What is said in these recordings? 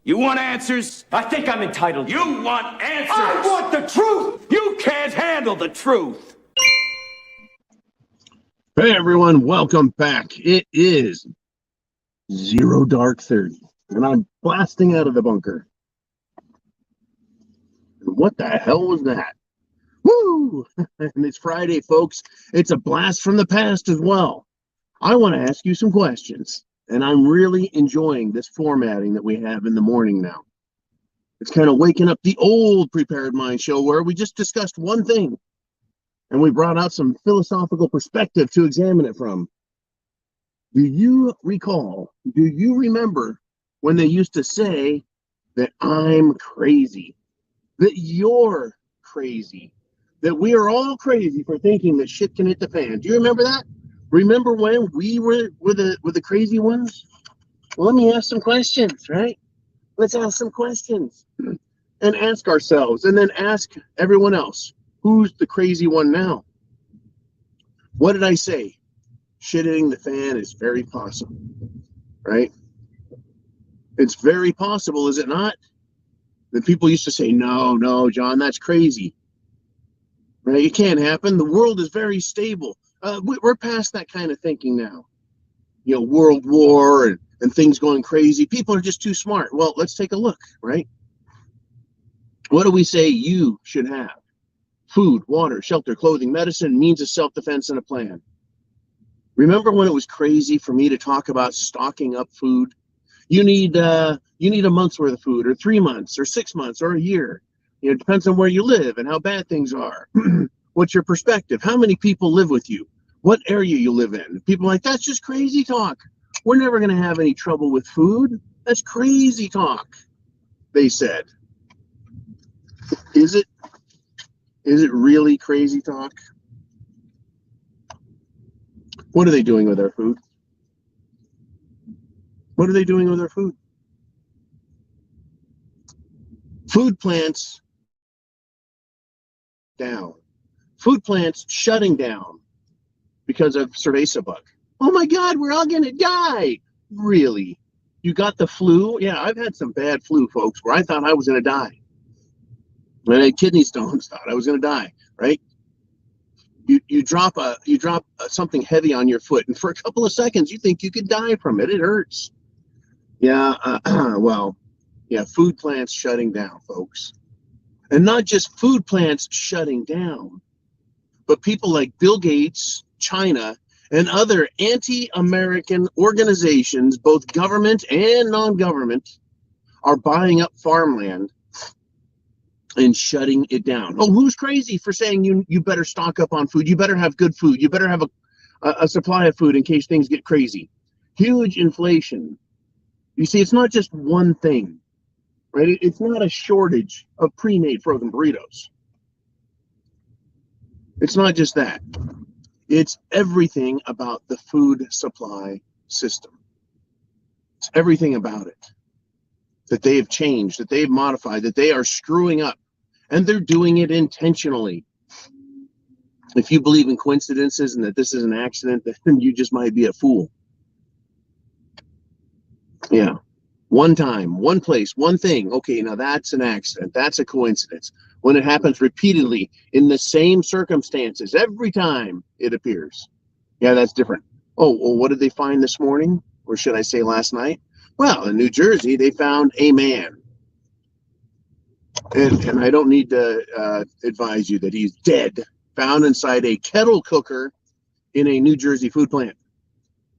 You want answers? I think I'm entitled to. You want answers? I want the truth! You can't handle the truth. Hey everyone, welcome back. It is 0 dark 30, and I'm blasting out of the bunker. What the hell was that? Woo! And it's Friday, folks. It's a blast from the past as well. I want to ask you some questions, and I'm really enjoying this formatting that we have in the morning now. It's kind of waking up the old Prepared Mind show where we just discussed one thing, and we brought out some philosophical perspective to examine it from. Do you remember when they used to say that I'm crazy, that you're crazy, that we are all crazy for thinking that shit can hit the fan? Do you remember that? Remember when we were the crazy ones? Well, let me ask some questions, right? Let's ask some questions and ask ourselves, and then ask everyone else, who's the crazy one now? What did I say? Shit hitting the fan is very possible, right? It's very possible, is it not? That people used to say, no, John, that's crazy. Right? It can't happen. The world is very stable. We're past that kind of thinking now. You know, World War and things going crazy. People are just too smart. Well, let's take a look, right? What do we say you should have? Food, water, shelter, clothing, medicine, means of self-defense, and a plan. Remember when it was crazy for me to talk about stocking up food? You need a month's worth of food, or 3 months, or 6 months, or a year. You know, it depends on where you live and how bad things are. What's your perspective? How many people live with you? What area you live in? People are like, that's just crazy talk. We're never going to have any trouble with food. That's crazy talk, they said. Is it? Is it really crazy talk? What are they doing with our food? What are they doing with our food? Food plants down. Food plants shutting down because of cerveza bug. Oh my God, we're all gonna die. Really? You got the flu? Yeah, I've had some bad flu, folks, where I thought I was gonna die. When I had kidney stones, thought I was gonna die, right? You drop something heavy on your foot, and for a couple of seconds you think you could die from it. It hurts. Yeah, well, yeah, food plants shutting down, folks. And not just food plants shutting down, but people like Bill Gates, China, and other anti-American organizations, both government and non-government, are buying up farmland and shutting it down. Oh, who's crazy for saying you better stock up on food? You better have good food. You better have a supply of food in case things get crazy. Huge inflation. You see, it's not just one thing, right? It's not a shortage of pre-made frozen burritos. It's not just that. It's everything about the food supply system. It's everything about it that they have changed, that they've modified, that they are screwing up, and they're doing it intentionally. If you believe in coincidences and that this is an accident, then you just might be a fool. Yeah. One time, one place, one thing. Okay, now that's an accident. That's a coincidence. When it happens repeatedly in the same circumstances, every time it appears. Yeah, that's different. Oh, well, what did they find this morning? Or should I say last night? Well, in New Jersey, they found a man. And I don't need to advise you that he's dead, found inside a kettle cooker in a New Jersey food plant.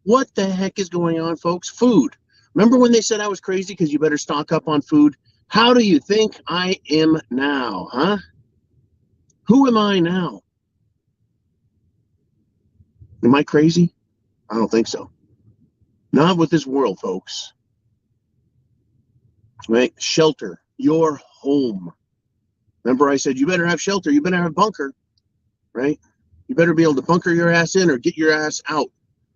What the heck is going on, folks? Food. Remember when they said I was crazy because you better stock up on food? How do you think I am now, huh? Who am I now? Am I crazy? I don't think so. Not with this world, folks. Right? Shelter. Your home. Remember I said you better have shelter. You better have bunker. Right? You better be able to bunker your ass in or get your ass out.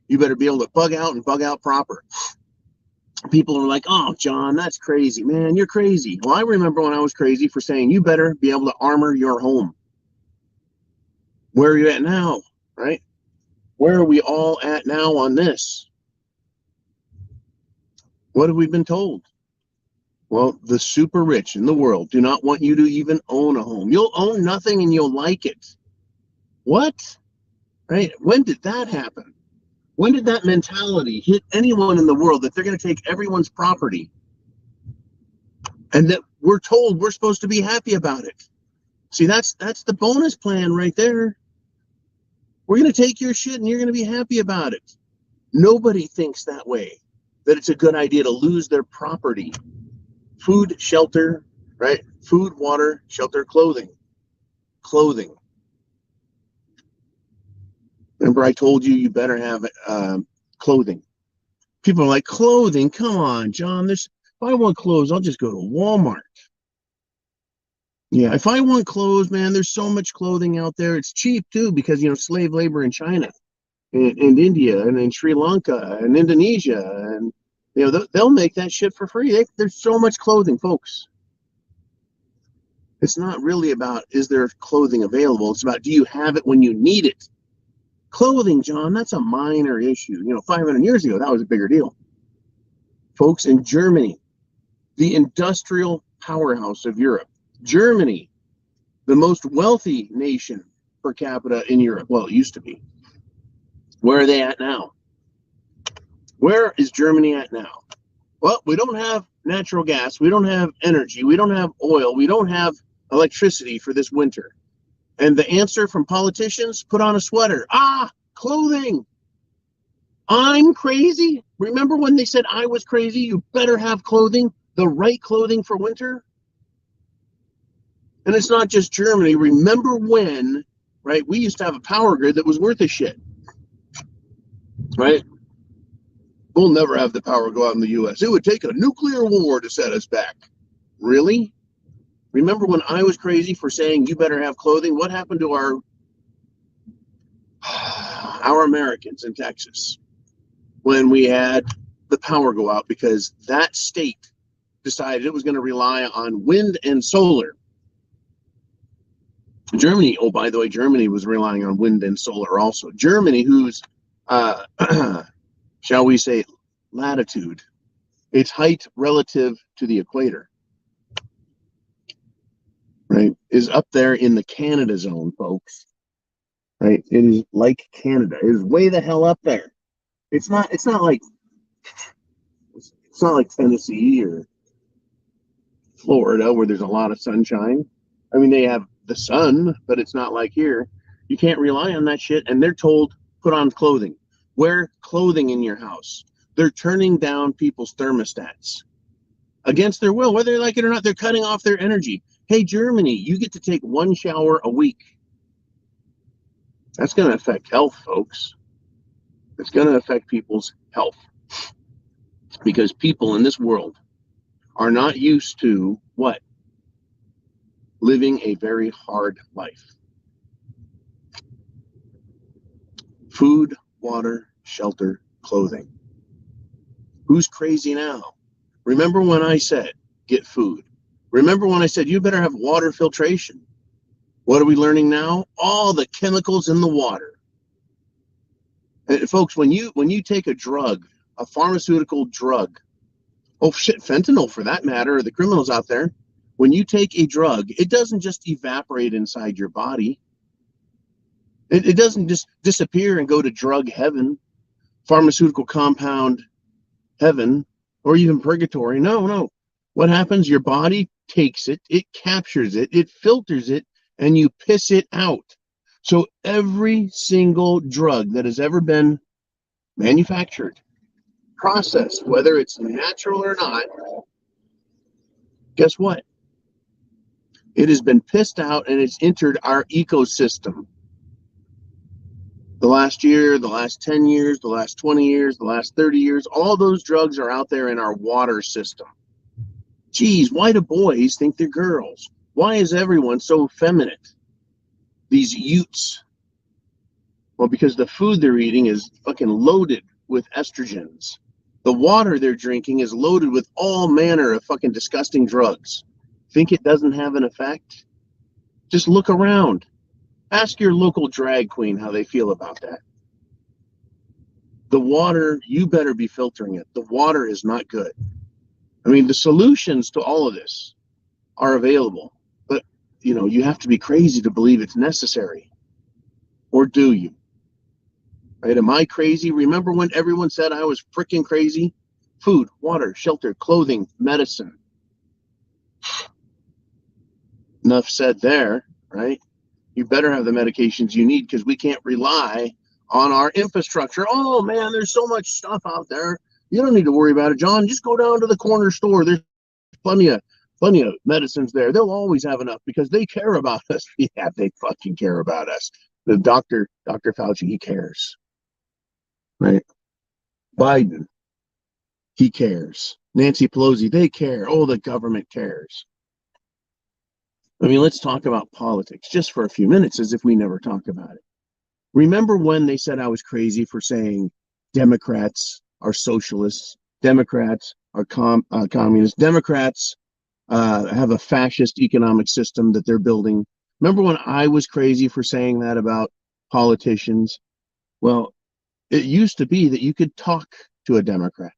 You better be able to bug out and bug out proper. People are like, oh, John, that's crazy. Man, you're crazy. Well, I remember when I was crazy for saying you better be able to armor your home. Where are you at now, right? Where are we all at now on this? What have we been told? Well, the super rich in the world do not want you to even own a home. You'll own nothing and you'll like it. What? Right? When did that happen? When did that mentality hit anyone in the world that they're going to take everyone's property and that we're told we're supposed to be happy about it? See, that's the bonus plan right there. We're going to take your shit and you're going to be happy about it. Nobody thinks that way, that it's a good idea to lose their property. Food, shelter, right? Food, water, shelter, clothing. Clothing. Remember, I told you better have clothing. People are like, clothing? Come on, John. If I want clothes, I'll just go to Walmart. Yeah, if I want clothes, man, there's so much clothing out there. It's cheap, too, because, slave labor in China and India and in Sri Lanka and Indonesia. And, they'll make that shit for free. There's so much clothing, folks. It's not really about, is there clothing available? It's about, do you have it when you need it? Clothing, John, that's a minor issue. 500 years ago, that was a bigger deal. Folks, in Germany, the industrial powerhouse of Europe, Germany, the most wealthy nation per capita in Europe. Well, it used to be. Where are they at now? Where is Germany at now? Well, we don't have natural gas. We don't have energy. We don't have oil. We don't have electricity for this winter. And the answer from politicians, put on a sweater. Clothing. I'm crazy. Remember when they said I was crazy? You better have clothing, the right clothing for winter. And it's not just Germany. Remember when, right, we used to have a power grid that was worth a shit. Right? We'll never have the power go out in the U.S. It would take a nuclear war to set us back. Really? Remember when I was crazy for saying you better have clothing? What happened to our Americans in Texas when we had the power go out because that state decided it was going to rely on wind and solar? Germany, oh, by the way, Germany was relying on wind and solar also. Germany, whose, shall we say, latitude, its height relative to the equator, right, is up there in the Canada zone, folks. Right? It is like Canada. It is way the hell up there. It's not like Tennessee or Florida where there's a lot of sunshine. I mean, they have the sun, but it's not like here. You can't rely on that shit. And they're told, put on clothing. Wear clothing in your house. They're turning down people's thermostats against their will, whether they like it or not. They're cutting off their energy. Hey, Germany, you get to take one shower a week. That's going to affect health, folks. It's going to affect people's health because people in this world are not used to what? Living a very hard life. Food, water, shelter, clothing. Who's crazy now? Remember when I said, get food? Remember when I said, you better have water filtration? What are we learning now? All the chemicals in the water. And folks, when you take a drug, a pharmaceutical drug, oh shit, fentanyl for that matter, or the criminals out there, when you take a drug, it doesn't just evaporate inside your body. It doesn't just disappear and go to drug heaven, pharmaceutical compound heaven, or even purgatory. No. What happens? Your body takes it, it captures it, it filters it, and you piss it out. So every single drug that has ever been manufactured, processed, whether it's natural or not, guess what? It has been pissed out and it's entered our ecosystem. The last year, the last 10 years, the last 20 years, the last 30 years, all those drugs are out there in our water system. Geez, why do boys think they're girls? Why is everyone so effeminate? These Utes. Well, because the food they're eating is fucking loaded with estrogens. The water they're drinking is loaded with all manner of fucking disgusting drugs. Think it doesn't have an effect? Just look around. Ask your local drag queen how they feel about that. The water, you better be filtering it. The water is not good. I mean, the solutions to all of this are available, but you have to be crazy to believe it's necessary. Or do you? Right? Am I crazy? Remember when everyone said I was freaking crazy? Food, water, shelter, clothing, medicine. Enough said there, right? You better have the medications you need because we can't rely on our infrastructure. Oh man, there's so much stuff out there. You don't need to worry about it, John. Just go down to the corner store. There's plenty of medicines there. They'll always have enough because they care about us. Yeah, they fucking care about us. The Dr. Fauci, he cares. Right? Biden, he cares. Nancy Pelosi, they care. Oh, the government cares. I mean, let's talk about politics just for a few minutes as if we never talked about it. Remember when they said I was crazy for saying Democrats are socialists, Democrats are communists, Democrats have a fascist economic system that they're building. Remember when I was crazy for saying that about politicians? Well, it used to be that you could talk to a Democrat.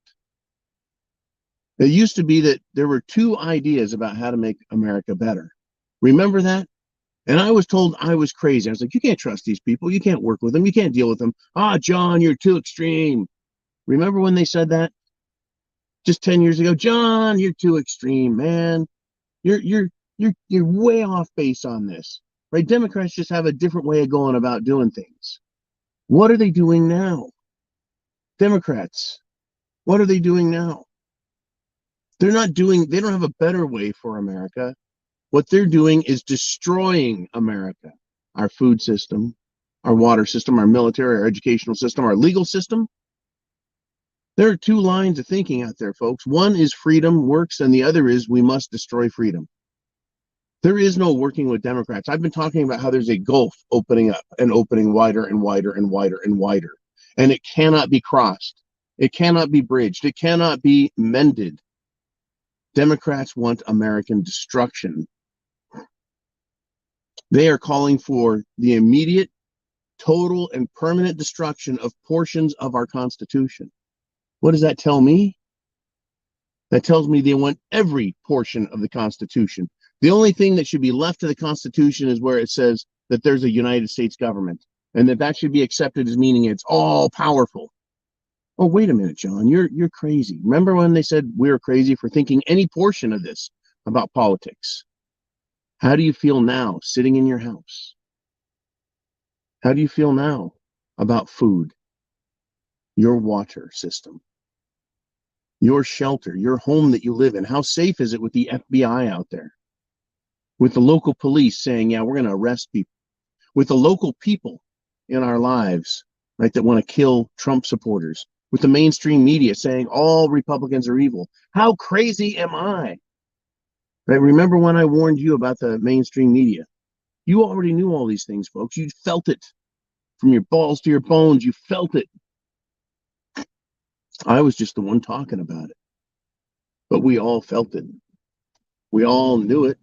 It used to be that there were two ideas about how to make America better. Remember that? And I was told I was crazy. I was like, you can't trust these people. You can't work with them. You can't deal with them. Ah, John, you're too extreme. Remember when they said that? Just 10 years ago, John, you're too extreme, man. You're way off base on this. Right? Democrats just have a different way of going about doing things. What are they doing now? Democrats, what are they doing now? They don't have a better way for America. What they're doing is destroying America, our food system, our water system, our military, our educational system, our legal system. There are two lines of thinking out there, folks. One is freedom works, and the other is we must destroy freedom. There is no working with Democrats. I've been talking about how there's a gulf opening up and opening wider and wider and wider and wider, and it cannot be crossed. It cannot be bridged. It cannot be mended. Democrats want American destruction. They are calling for the immediate, total, and permanent destruction of portions of our Constitution. What does that tell me? That tells me they want every portion of the Constitution. The only thing that should be left of the Constitution is where it says that there's a United States government and that should be accepted as meaning it's all powerful. Oh, wait a minute, John, you're crazy. Remember when they said we were crazy for thinking any portion of this about politics? How do you feel now sitting in your house? How do you feel now about food, your water system, your shelter, your home that you live in? How safe is it with the FBI out there? With the local police saying, yeah, we're going to arrest people? With the local people in our lives, right, that want to kill Trump supporters? With the mainstream media saying all Republicans are evil? How crazy am I? Right? Remember when I warned you about the mainstream media? You already knew all these things, folks. You felt it from your balls to your bones. You felt it. I was just the one talking about it. But we all felt it. We all knew it.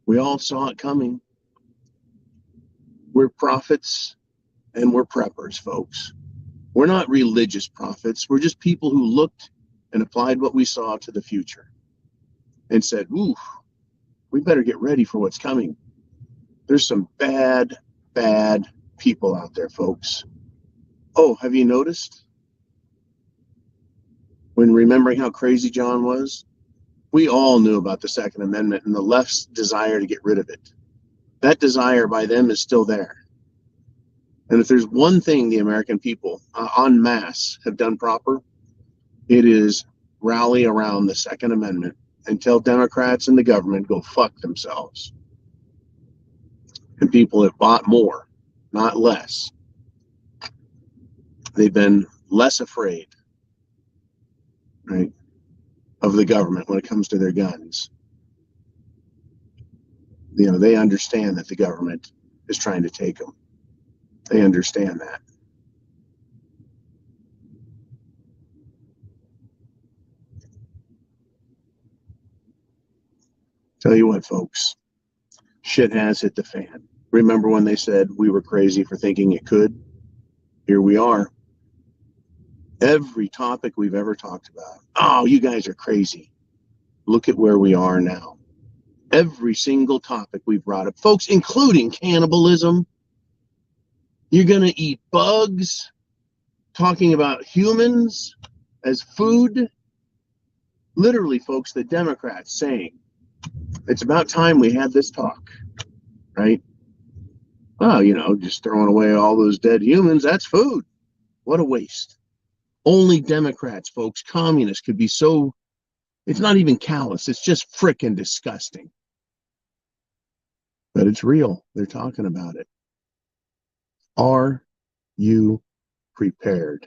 We all saw it coming. We're prophets and we're preppers, folks. We're not religious prophets. We're just people who looked and applied what we saw to the future and said, ooh, we better get ready for what's coming. There's some bad, bad people out there, folks. Oh, have you noticed? When remembering how crazy John was, we all knew about the Second Amendment and the left's desire to get rid of it. That desire by them is still there. And if there's one thing the American people en masse have done proper, it is rally around the Second Amendment and tell Democrats and the government go fuck themselves. And people have bought more, not less. They've been less afraid, right, of the government when it comes to their guns. They understand that the government is trying to take them. They understand that. Tell you what, folks, shit has hit the fan. Remember when they said we were crazy for thinking it could? Here we are. Every topic we've ever talked about. Oh, you guys are crazy. Look at where we are now. Every single topic we've brought up, folks, including cannibalism. You're going to eat bugs, talking about humans as food. Literally, folks, the Democrats saying, it's about time we had this talk, right? Oh, just throwing away all those dead humans, that's food. What a waste. Only Democrats, folks, communists could be so, it's not even callous, it's just frickin' disgusting. But it's real. They're talking about it. Are you prepared?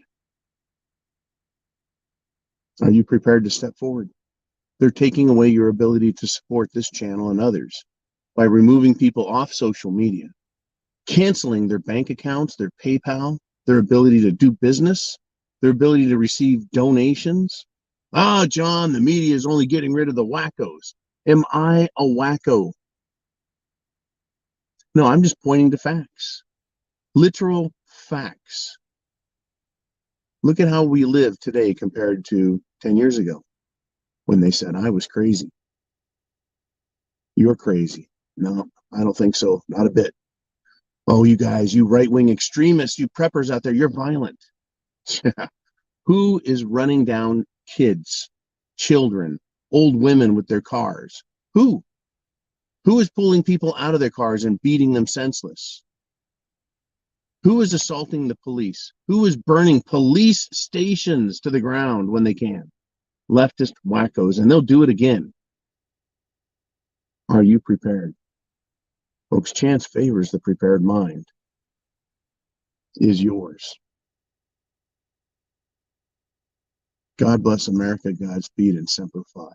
Are you prepared to step forward? They're taking away your ability to support this channel and others by removing people off social media, canceling their bank accounts, their PayPal, their ability to do business, their ability to receive donations. Ah, John, the media is only getting rid of the wackos. Am I a wacko? No, I'm just pointing to facts. Literal facts. Look at how we live today compared to 10 years ago when they said I was crazy. You're crazy. No, I don't think so. Not a bit. Oh, you guys, you right-wing extremists, you preppers out there, you're violent. Who is running down kids, children, old women with their cars? Who? Who is pulling people out of their cars and beating them senseless? Who is assaulting the police? Who is burning police stations to the ground when they can? Leftist wackos, and they'll do it again. Are you prepared? Folks, chance favors the prepared mind. Is yours. God bless America, Godspeed, and Semper Fi.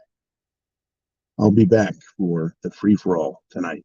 I'll be back for the free-for-all tonight.